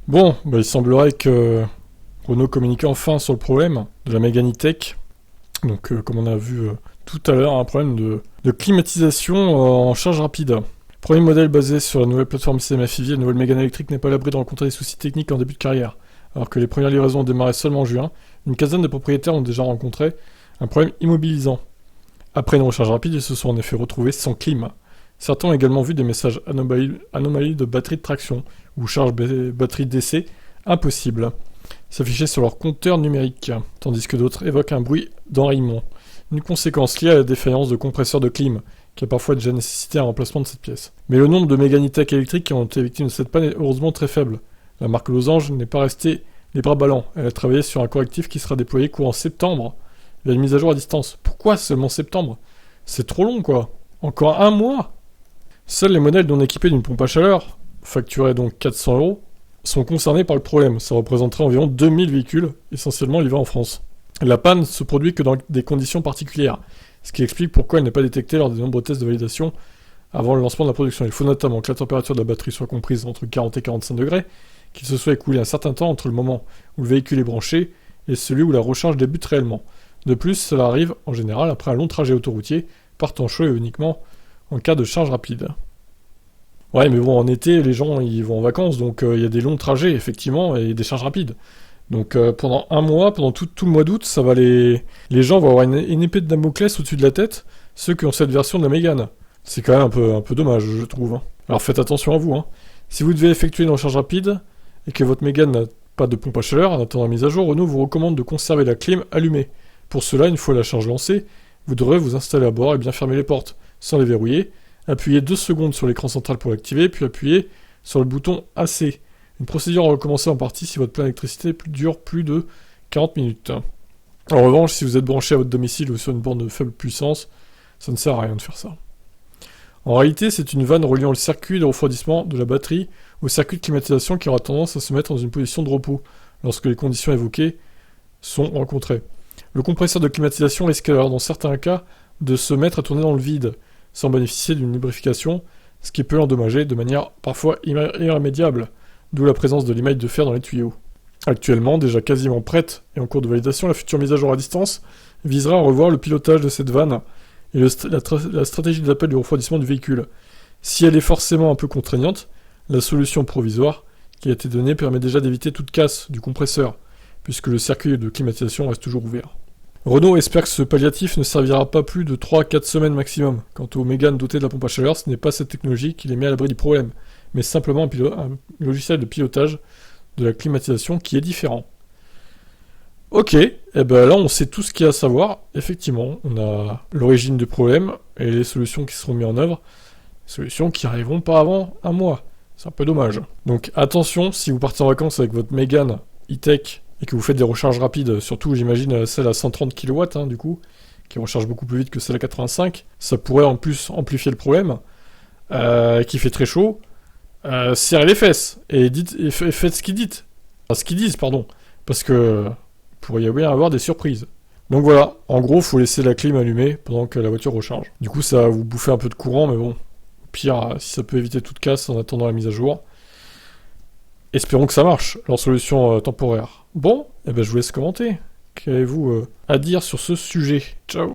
Bon, bah, il semblerait que Renault communique enfin sur le problème de la Mégane E-Tech. Donc, comme on a vu tout à l'heure, un problème de climatisation en charge rapide. Premier modèle basé sur la nouvelle plateforme CMF-EV, la nouvelle Mégane électrique n'est pas à l'abri de rencontrer des soucis techniques en début de carrière. Alors que les premières livraisons ont démarré seulement en juin, une quinzaine de propriétaires ont déjà rencontré un problème immobilisant. Après une recharge rapide, ils se sont en effet retrouvés sans clim. Certains ont également vu des messages anomalies de batterie de traction ou charge batterie d'essai impossible s'afficher sur leur compteur numérique, tandis que d'autres évoquent un bruit d'enrayement. Une conséquence liée à la défaillance de compresseurs de clim, qui a parfois déjà nécessité un remplacement de cette pièce. Mais le nombre de Mégane E-Tech électriques qui ont été victimes de cette panne est heureusement très faible. La marque Losange n'est pas restée les bras ballants. Elle a travaillé sur un correctif qui sera déployé courant septembre, via une mise à jour à distance. Pourquoi seulement septembre? C'est trop long, quoi. Encore un mois. Seuls les modèles non équipés d'une pompe à chaleur, facturés donc 400 €, sont concernés par le problème. Ça représenterait environ 2000 véhicules, essentiellement livrés en France. La panne se produit que dans des conditions particulières, ce qui explique pourquoi elle n'est pas détectée lors des nombreux tests de validation avant le lancement de la production. Il faut notamment que la température de la batterie soit comprise entre 40 et 45 degrés, qu'il se soit écoulé un certain temps entre le moment où le véhicule est branché et celui où la recharge débute réellement. De plus, cela arrive en général après un long trajet autoroutier, par temps chaud et uniquement en cas de charge rapide. Ouais, mais bon, en été, les gens ils vont en vacances, donc il y a des longs trajets, effectivement, et des charges rapides. Donc pendant un mois, pendant tout le mois d'août, ça va les gens vont avoir une épée de Damoclès au-dessus de la tête, ceux qui ont cette version de la Mégane. C'est quand même un peu dommage, je trouve. Hein. Alors faites attention à vous. Hein. Si vous devez effectuer une recharge rapide, et que votre Mégane n'a pas de pompe à chaleur, en attendant la mise à jour, Renault vous recommande de conserver la clim allumée. Pour cela, une fois la charge lancée, vous devrez vous installer à bord et bien fermer les portes, sans les verrouiller, appuyez 2 secondes sur l'écran central pour l'activer, puis appuyez sur le bouton AC. Une procédure à recommencer en partie si votre plein d'électricité dure plus de 40 minutes. En revanche, si vous êtes branché à votre domicile ou sur une borne de faible puissance, ça ne sert à rien de faire ça. En réalité, c'est une vanne reliant le circuit de refroidissement de la batterie au circuit de climatisation qui aura tendance à se mettre dans une position de repos lorsque les conditions évoquées sont rencontrées. Le compresseur de climatisation risque alors dans certains cas de se mettre à tourner dans le vide, sans bénéficier d'une lubrification, ce qui peut l'endommager de manière parfois irrémédiable, d'où la présence de l'émail de fer dans les tuyaux. Actuellement, déjà quasiment prête et en cours de validation, la future mise à jour à distance visera à revoir le pilotage de cette vanne et la stratégie d'appel du refroidissement du véhicule. Si elle est forcément un peu contraignante, la solution provisoire qui a été donnée permet déjà d'éviter toute casse du compresseur, puisque le circuit de climatisation reste toujours ouvert. Renault espère que ce palliatif ne servira pas plus de 3 à 4 semaines maximum. Quant aux Mégane dotées de la pompe à chaleur, ce n'est pas cette technologie qui les met à l'abri du problème, mais simplement un logiciel de pilotage de la climatisation qui est différent. Ok, et ben là on sait tout ce qu'il y a à savoir. Effectivement, on a l'origine du problème et les solutions qui seront mises en œuvre. Solutions qui n'arriveront pas avant un mois. C'est un peu dommage. Donc attention, si vous partez en vacances avec votre Mégane E-Tech et que vous faites des recharges rapides, surtout j'imagine celle à 130 kW du coup, qui recharge beaucoup plus vite que celle à 85, ça pourrait en plus amplifier le problème, qui fait très chaud. Serrez les fesses et faites ce qu'ils disent. Enfin, ce qu'ils disent, pardon. Parce que pourrait y avoir des surprises. Donc voilà, en gros, faut laisser la clim allumée pendant que la voiture recharge. Du coup, ça va vous bouffer un peu de courant, mais bon, au pire, si ça peut éviter toute casse en attendant la mise à jour. Espérons que ça marche, leur solution temporaire. Bon, et ben je vous laisse commenter. Qu'avez-vous à dire sur ce sujet? Ciao.